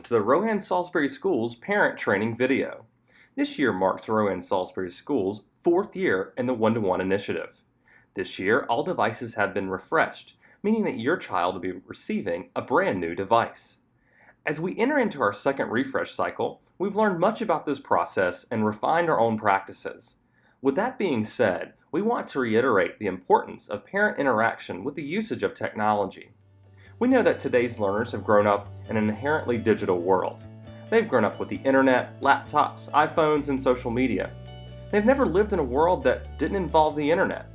to the Rowan-Salisbury School's parent training video. This year marks Rowan-Salisbury School's 4th year in the one-to-one initiative. This year, all devices have been refreshed, meaning that your child will be receiving a brand new device. As we enter into our second refresh cycle, we've learned much about this process and refined our own practices. With that being said, we want to reiterate the importance of parent interaction with the usage of technology. We know that today's learners have grown up in an inherently digital world. They've grown up with the internet, laptops, iPhones, and social media. They've never lived in a world that didn't involve the internet.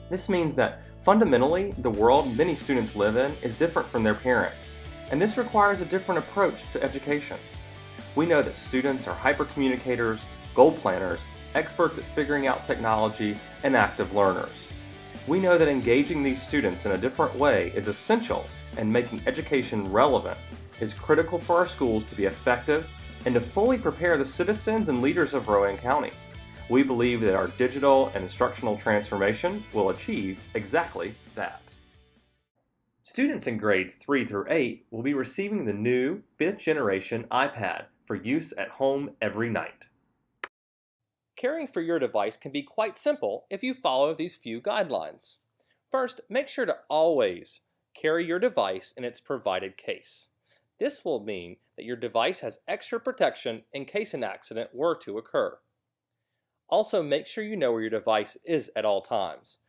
This means that fundamentally, the world many students live in is different from their parents, and this requires a different approach to education. We know that students are hypercommunicators, goal planners, experts at figuring out technology, and active learners. We know that engaging these students in a different way is essential, and making education relevant is critical for our schools to be effective and to fully prepare the citizens and leaders of Rowan County. We believe that our digital and instructional transformation will achieve exactly that. Students in grades 3 through 8 will be receiving the new 5th generation iPad for use at home every night. Caring for your device can be quite simple if you follow these few guidelines. First, make sure to always carry your device in its provided case. This will mean that your device has extra protection in case an accident were to occur. Also, make sure you know where your device is at all times.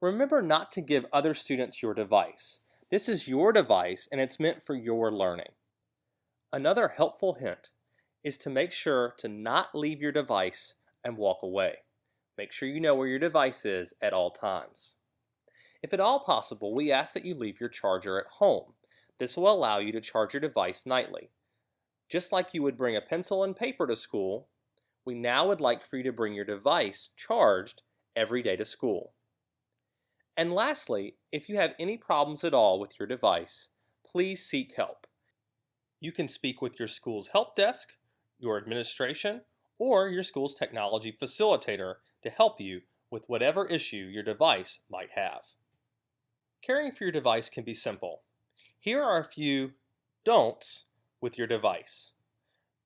Remember not to give other students your device. This is your device and it's meant for your learning. Another helpful hint is to make sure to not leave your device and walk away. Make sure you know where your device is at all times. If at all possible, we ask that you leave your charger at home. This will allow you to charge your device nightly. Just like you would bring a pencil and paper to school, we now would like for you to bring your device charged every day to school. And lastly, if you have any problems at all with your device, please seek help. You can speak with your school's help desk, your administration, or your school's technology facilitator to help you with whatever issue your device might have. Caring for your device can be simple. Here are a few don'ts with your device.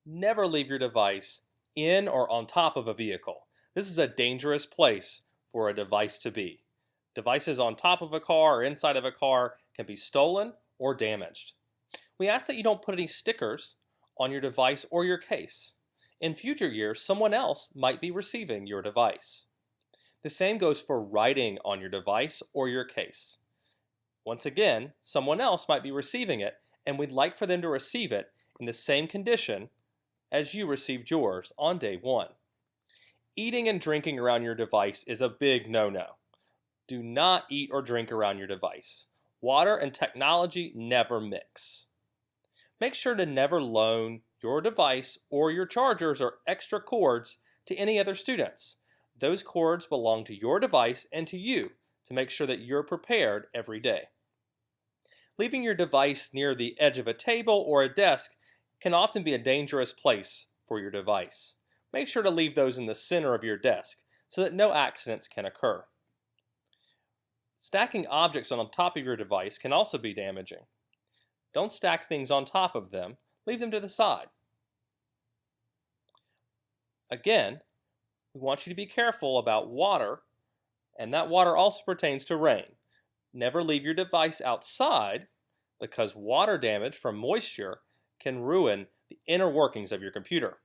Never leave your device in or on top of a vehicle. This is a dangerous place for a device to be. Devices on top of a car or inside of a car can be stolen or damaged. We ask that you don't put any stickers on your device or your case. In future years, someone else might be receiving your device. The same goes for writing on your device or your case. Once again, someone else might be receiving it, and we'd like for them to receive it in the same condition as you received yours on day one. Eating and drinking around your device is a big no-no. Do not eat or drink around your device. Water and technology never mix. Make sure to never loan your device or your chargers or extra cords to any other students. Those cords belong to your device and to you to make sure that you're prepared every day. Leaving your device near the edge of a table or a desk can often be a dangerous place for your device. Make sure to leave those in the center of your desk so that no accidents can occur. Stacking objects on top of your device can also be damaging. Don't stack things on top of them, leave them to the side. Again, we want you to be careful about water, and that water also pertains to rain. Never leave your device outside because water damage from moisture can ruin the inner workings of your computer.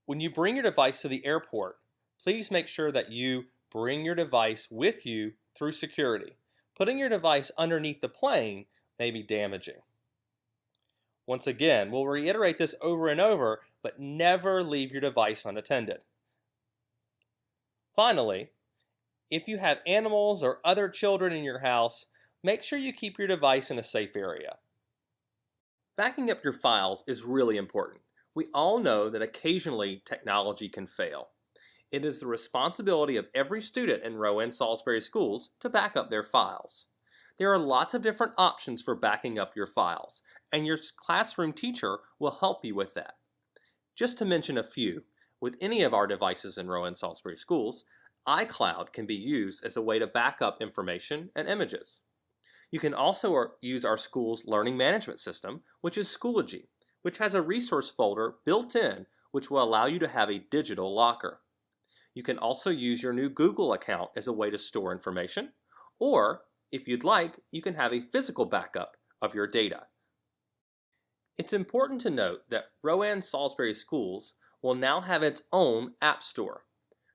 When you bring your device to the airport, please make sure that you bring your device with you through security. Putting your device underneath the plane may be damaging. Once again, we'll reiterate this over and over, but never leave your device unattended. Finally, if you have animals or other children in your house, make sure you keep your device in a safe area. Backing up your files is really important. We all know that occasionally technology can fail. It is the responsibility of every student in Rowan-Salisbury Schools to back up their files. There are lots of different options for backing up your files, and your classroom teacher will help you with that. Just to mention a few, with any of our devices in Rowan-Salisbury Schools, iCloud can be used as a way to back up information and images. You can also use our school's learning management system, which is Schoology, which has a resource folder built in which will allow you to have a digital locker. You can also use your new Google account as a way to store information, or if you'd like, you can have a physical backup of your data. It's important to note that Rowan-Salisbury Schools will now have its own App Store.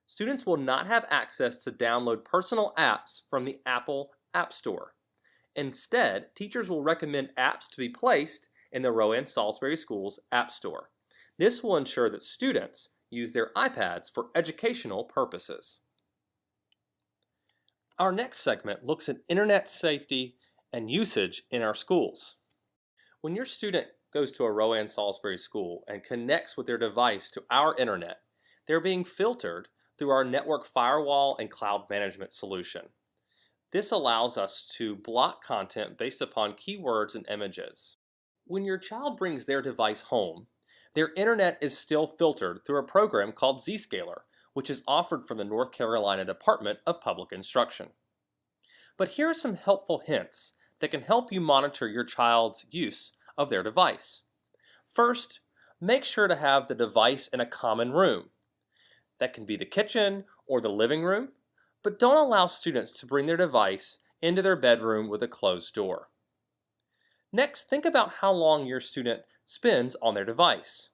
Students will not have access to download personal apps from the Apple App Store. Instead, teachers will recommend apps to be placed in the Rowan-Salisbury School's App Store. This will ensure that students use their iPads for educational purposes. Our next segment looks at internet safety and usage in our schools. When your student goes to a Rowan-Salisbury school and connects with their device to our internet, they're being filtered through our network firewall and cloud management solution. This allows us to block content based upon keywords and images. When your child brings their device home, their internet is still filtered through a program called Zscaler, which is offered from the North Carolina Department of Public Instruction. But here are some helpful hints that can help you monitor your child's use of their device. First, make sure to have the device in a common room. That can be the kitchen or the living room, but don't allow students to bring their device into their bedroom with a closed door. Next, think about how long your student spends on their device.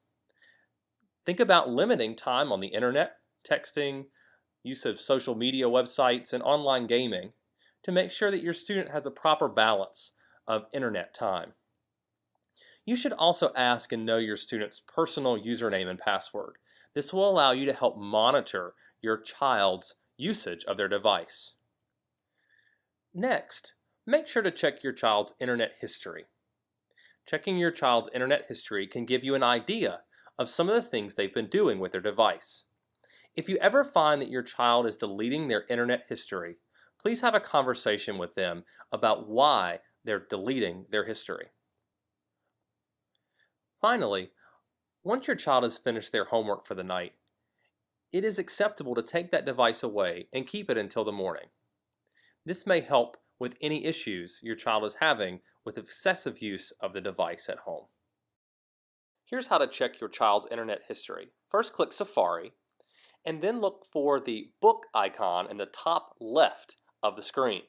Think about limiting time on the internet, texting, use of social media websites, and online gaming to make sure that your student has a proper balance of internet time. You should also ask and know your student's personal username and password. This will allow you to help monitor your child's usage of their device. Next, make sure to check your child's internet history. Checking your child's internet history can give you an idea of some of the things they've been doing with their device. If you ever find that your child is deleting their internet history, please have a conversation with them about why they're deleting their history. Finally, once your child has finished their homework for the night, it is acceptable to take that device away and keep it until the morning. This may help with any issues your child is having with excessive use of the device at home. Here's how to check your child's internet history. First, click Safari, and then look for the book icon in the top left of the screen.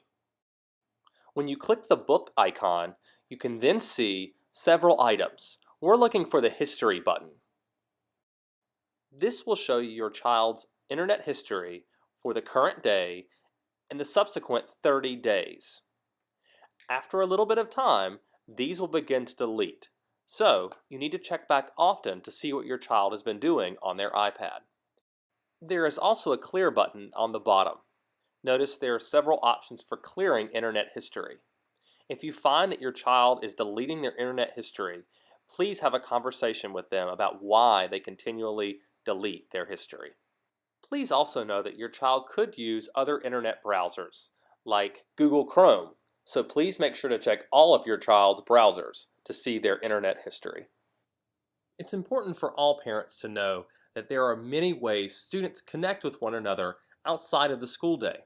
When you click the book icon, you can then see several items. We're looking for the History button. This will show you your child's internet history for the current day and the subsequent 30 days. After a little bit of time, these will begin to delete. So, you need to check back often to see what your child has been doing on their iPad. There is also a Clear button on the bottom. Notice there are several options for clearing internet history. If you find that your child is deleting their internet history, please have a conversation with them about why they continually delete their history. Please also know that your child could use other internet browsers, like Google Chrome, so please make sure to check all of your child's browsers to see their internet history. It's important for all parents to know that there are many ways students connect with one another outside of the school day.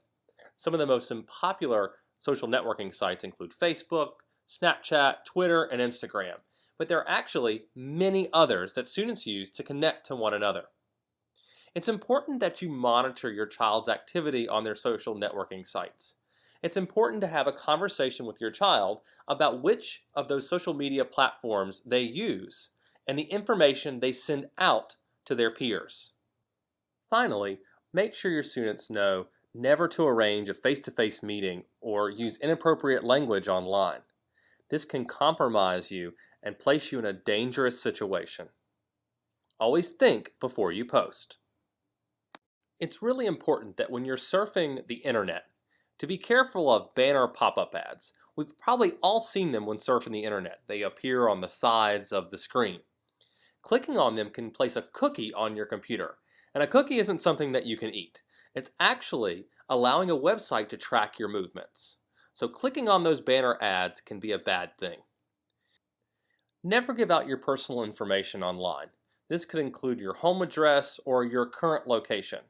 Some of the most popular social networking sites include Facebook, Snapchat, Twitter, and Instagram, but there are actually many others that students use to connect to one another. It's important that you monitor your child's activity on their social networking sites. It's important to have a conversation with your child about which of those social media platforms they use and the information they send out to their peers. Finally, make sure your students know never to arrange a face-to-face meeting or use inappropriate language online. This can compromise you and place you in a dangerous situation. Always think before you post. It's really important that when you're surfing the internet, to be careful of banner pop-up ads. We've probably all seen them when surfing the internet. They appear on the sides of the screen. Clicking on them can place a cookie on your computer, and a cookie isn't something that you can eat. It's actually allowing a website to track your movements. So clicking on those banner ads can be a bad thing. Never give out your personal information online. This could include your home address or your current location.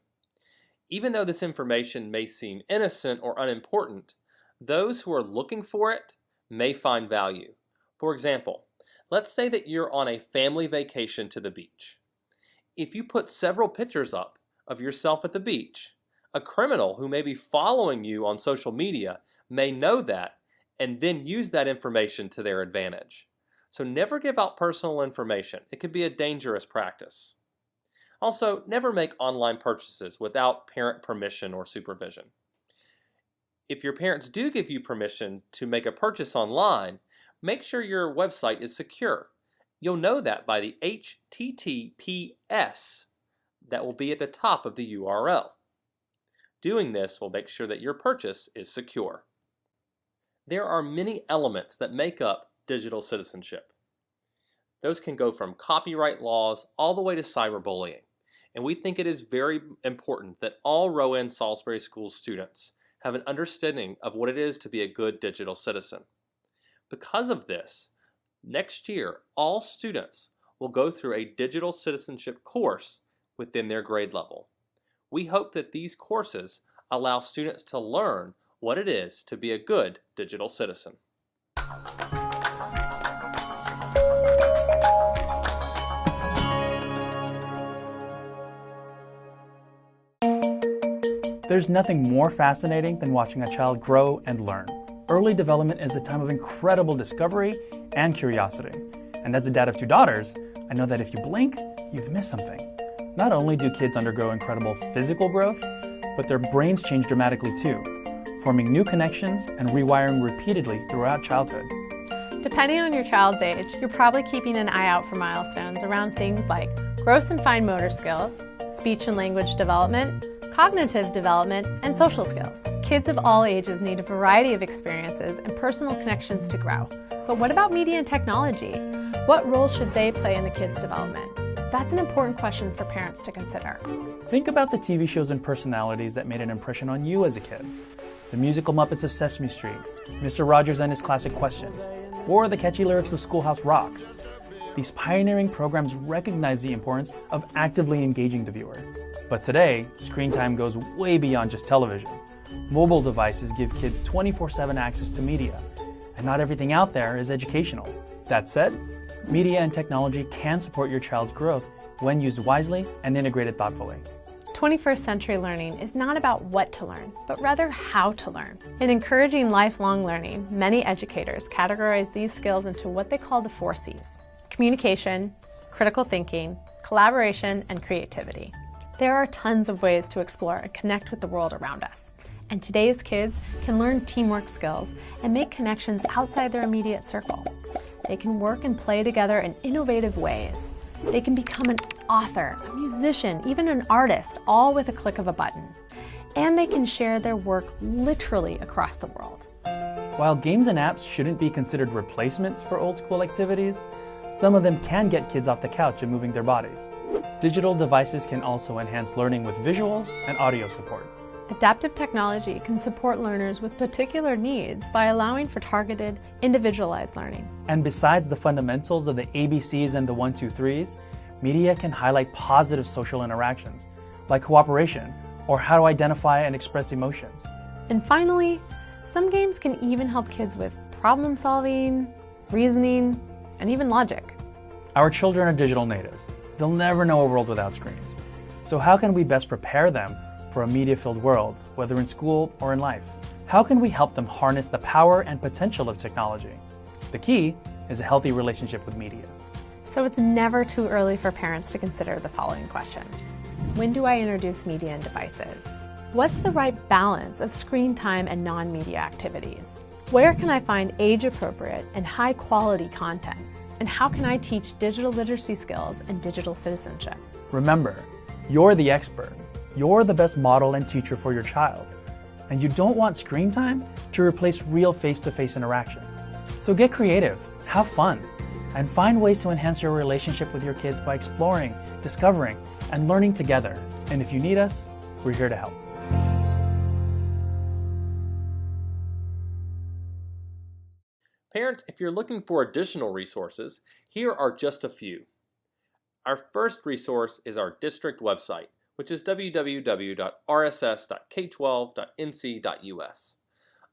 Even though this information may seem innocent or unimportant, Those who are looking for it may find value. For example, let's say that you're on a family vacation to the beach. If you put several pictures up of yourself at the beach, a criminal who may be following you on social media may know that and then use that information to their advantage. So never give out personal information. It could be a dangerous practice. Also, never make online purchases without parent permission or supervision. If your parents do give you permission to make a purchase online, make sure your website is secure. You'll know that by the HTTPS that will be at the top of the URL. Doing this will make sure that your purchase is secure. There are many elements that make up digital citizenship. Those can go from copyright laws all the way to cyberbullying. And we think it is very important that all Rowan-Salisbury School students have an understanding of what it is to be a good digital citizen. Because of this, next year, all students will go through a digital citizenship course within their grade level. We hope that these courses allow students to learn what it is to be a good digital citizen. There's nothing more fascinating than watching a child grow and learn. Early development is a time of incredible discovery and curiosity. And as a dad of 2 daughters, I know that if you blink, you've missed something. Not only do kids undergo incredible physical growth, but their brains change dramatically too, forming new connections and rewiring repeatedly throughout childhood. Depending on your child's age, you're probably keeping an eye out for milestones around things like gross and fine motor skills, speech and language development, cognitive development, and social skills. Kids of all ages need a variety of experiences and personal connections to grow. But what about media and technology? What role should they play in the kids' development? That's an important question for parents to consider. Think about the TV shows and personalities that made an impression on you as a kid. The musical Muppets of Sesame Street, Mr. Rogers and his Classic Questions, or the catchy lyrics of Schoolhouse Rock. These pioneering programs recognize the importance of actively engaging the viewer. But today, screen time goes way beyond just television. Mobile devices give kids 24/7 access to media, and not everything out there is educational. That said, media and technology can support your child's growth when used wisely and integrated thoughtfully. 21st century learning is not about what to learn, but rather how to learn. In encouraging lifelong learning, many educators categorize these skills into what they call the 4 C's: communication, critical thinking, collaboration, and creativity. There are tons of ways to explore and connect with the world around us. And today's kids can learn teamwork skills and make connections outside their immediate circle. They can work and play together in innovative ways. They can become an author, a musician, even an artist, all with a click of a button. And they can share their work literally across the world. While games and apps shouldn't be considered replacements for old school activities, some of them can get kids off the couch and moving their bodies. Digital devices can also enhance learning with visuals and audio support. Adaptive technology can support learners with particular needs by allowing for targeted, individualized learning. And besides the fundamentals of the ABCs and the 1, 2, 3s, media can highlight positive social interactions, like cooperation, or how to identify and express emotions. And finally, some games can even help kids with problem solving, reasoning, and even logic. Our children are digital natives. They'll never know a world without screens. So how can we best prepare them for a media-filled world, whether in school or in life? How can we help them harness the power and potential of technology? The key is a healthy relationship with media. So it's never too early for parents to consider the following questions. When do I introduce media and devices? What's the right balance of screen time and non-media activities? Where can I find age-appropriate and high-quality content? And how can I teach digital literacy skills and digital citizenship? Remember, you're the expert. You're the best model and teacher for your child. And you don't want screen time to replace real face-to-face interactions. So get creative, have fun, and find ways to enhance your relationship with your kids by exploring, discovering, and learning together. And if you need us, we're here to help. Parents, if you're looking for additional resources, here are just a few. Our first resource is our district website, which is www.rss.k12.nc.us.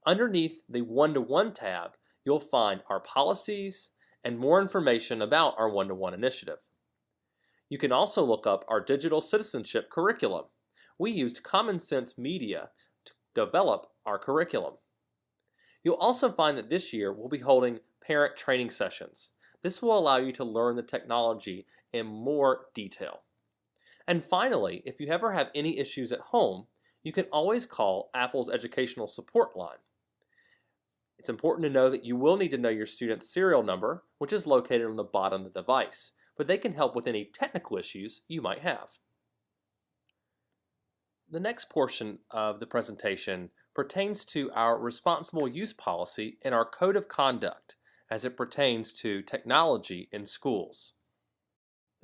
Underneath the One-to-One tab, you'll find our policies and more information about our One-to-One initiative. You can also look up our digital citizenship curriculum. We used Common Sense Media to develop our curriculum. You'll also find that this year we'll be holding parent training sessions. This will allow you to learn the technology in more detail. And finally, if you ever have any issues at home, you can always call Apple's educational support line. It's important to know that you will need to know your student's serial number, which is located on the bottom of the device, but they can help with any technical issues you might have. The next portion of the presentation pertains to our responsible use policy and our code of conduct as it pertains to technology in schools.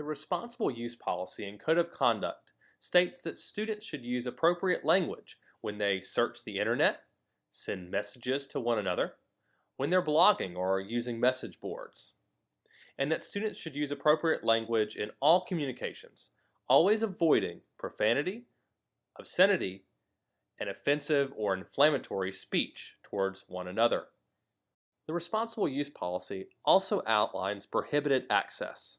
The responsible use policy and code of conduct states that students should use appropriate language when they search the internet, send messages to one another, when they're blogging or using message boards, and that students should use appropriate language in all communications, always avoiding profanity, obscenity, and offensive or inflammatory speech towards one another. The responsible use policy also outlines prohibited access.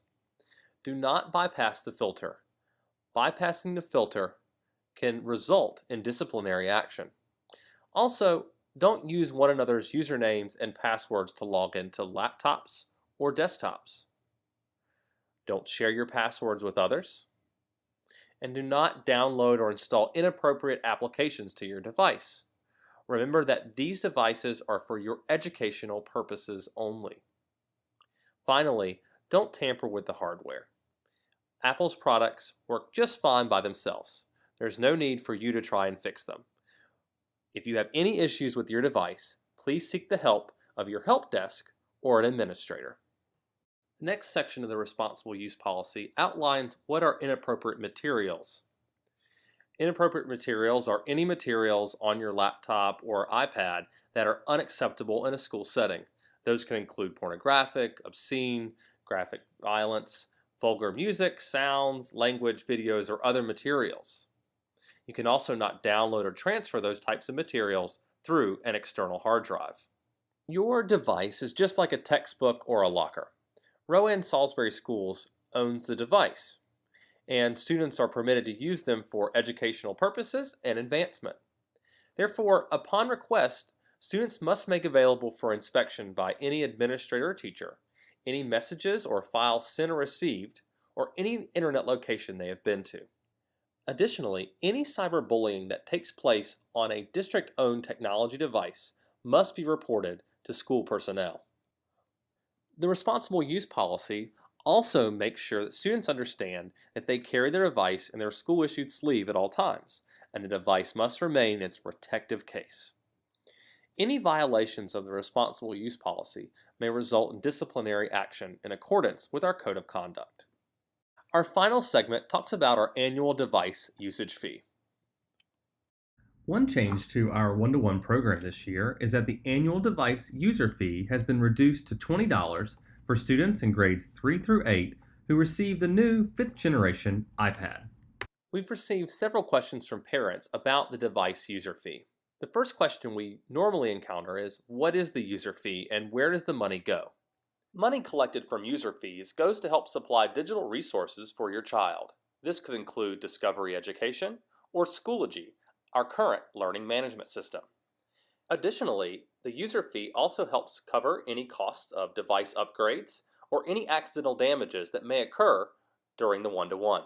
Do not bypass the filter. Bypassing the filter can result in disciplinary action. Also, don't use one another's usernames and passwords to log into laptops or desktops. Don't share your passwords with others. And do not download or install inappropriate applications to your device. Remember that these devices are for your educational purposes only. Finally, don't tamper with the hardware. Apple's products work just fine by themselves. There's no need for you to try and fix them. If you have any issues with your device, please seek the help of your help desk or an administrator. The next section of the responsible use policy outlines what are inappropriate materials. Inappropriate materials are any materials on your laptop or iPad that are unacceptable in a school setting. Those can include pornographic, obscene, graphic violence, vulgar music, sounds, language, videos, or other materials. You can also not download or transfer those types of materials through an external hard drive. Your device is just like a textbook or a locker. Rowan-Salisbury Schools owns the device, and students are permitted to use them for educational purposes and advancement. Therefore, upon request, students must make available for inspection by any administrator or teacher any messages or files sent or received, or any internet location they have been to. Additionally, any cyberbullying that takes place on a district-owned technology device must be reported to school personnel. The responsible use policy also makes sure that students understand that they carry their device in their school-issued sleeve at all times, and the device must remain in its protective case. Any violations of the responsible use policy may result in disciplinary action in accordance with our code of conduct. Our final segment talks about our annual device usage fee. One change to our one-to-one program this year is that the annual device user fee has been reduced to $20 for students in grades 3 through 8 who receive the new 5th generation iPad. We've received several questions from parents about the device user fee. The first question we normally encounter is, what is the user fee and where does the money go? Money collected from user fees goes to help supply digital resources for your child. This could include Discovery Education or Schoology, our current learning management system. Additionally, the user fee also helps cover any costs of device upgrades or any accidental damages that may occur during the one-to-one.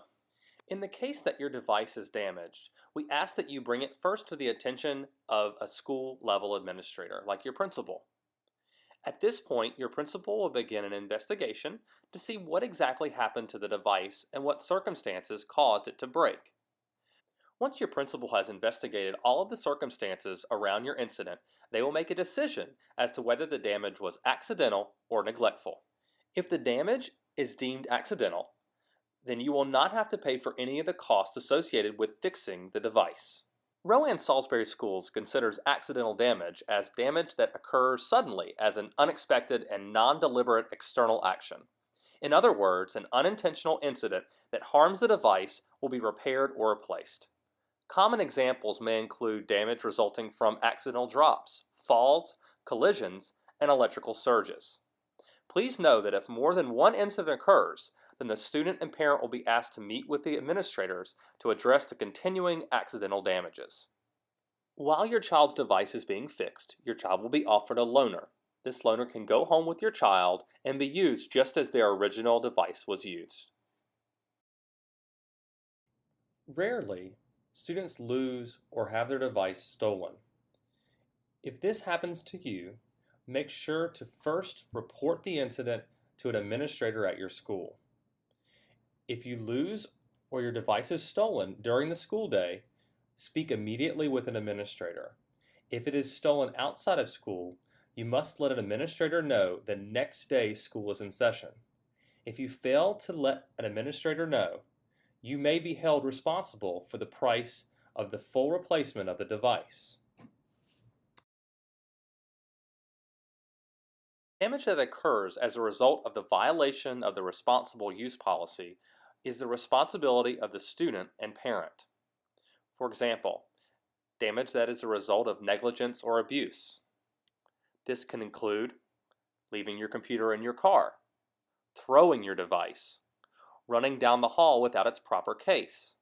In the case that your device is damaged, we ask that you bring it first to the attention of a school-level administrator, like your principal. At this point, your principal will begin an investigation to see what exactly happened to the device and what circumstances caused it to break. Once your principal has investigated all of the circumstances around your incident, they will make a decision as to whether the damage was accidental or neglectful. If the damage is deemed accidental, then you will not have to pay for any of the costs associated with fixing the device. Rowan-Salisbury Schools considers accidental damage as damage that occurs suddenly as an unexpected and non-deliberate external action. In other words, an unintentional incident that harms the device will be repaired or replaced. Common examples may include damage resulting from accidental drops, falls, collisions, and electrical surges. Please know that if more than one incident occurs, then the student and parent will be asked to meet with the administrators to address the continuing accidental damages. While your child's device is being fixed, your child will be offered a loaner. This loaner can go home with your child and be used just as their original device was used. Rarely, students lose or have their device stolen. If this happens to you, make sure to first report the incident to an administrator at your school. If you lose or your device is stolen during the school day, speak immediately with an administrator. If it is stolen outside of school, you must let an administrator know the next day school is in session. If you fail to let an administrator know, you may be held responsible for the price of the full replacement of the device. Damage that occurs as a result of the violation of the responsible use policy is the responsibility of the student and parent. For example, damage that is a result of negligence or abuse. This can include leaving your computer in your car, throwing your device, running down the hall without its proper case,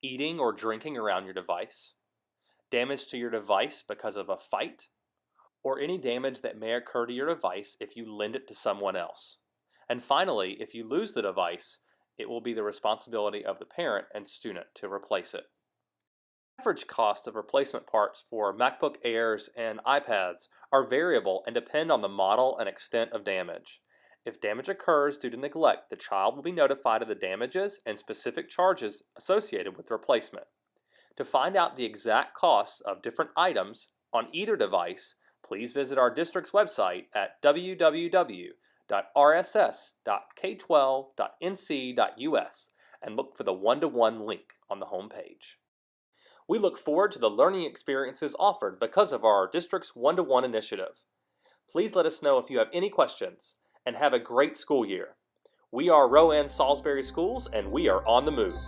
eating or drinking around your device, damage to your device because of a fight, or any damage that may occur to your device if you lend it to someone else. And finally, if you lose the device, it will be the responsibility of the parent and student to replace it. Average cost of replacement parts for MacBook Airs and iPads are variable and depend on the model and extent of damage. If damage occurs due to neglect, the child will be notified of the damages and specific charges associated with the replacement. To find out the exact costs of different items on either device, please visit our district's website at www.rss.k12.nc.us and look for the one-to-one link on the home page. We look forward to the learning experiences offered because of our district's one-to-one initiative. Please let us know if you have any questions, and have a great school year. We are Rowan-Salisbury Schools, and we are on the move.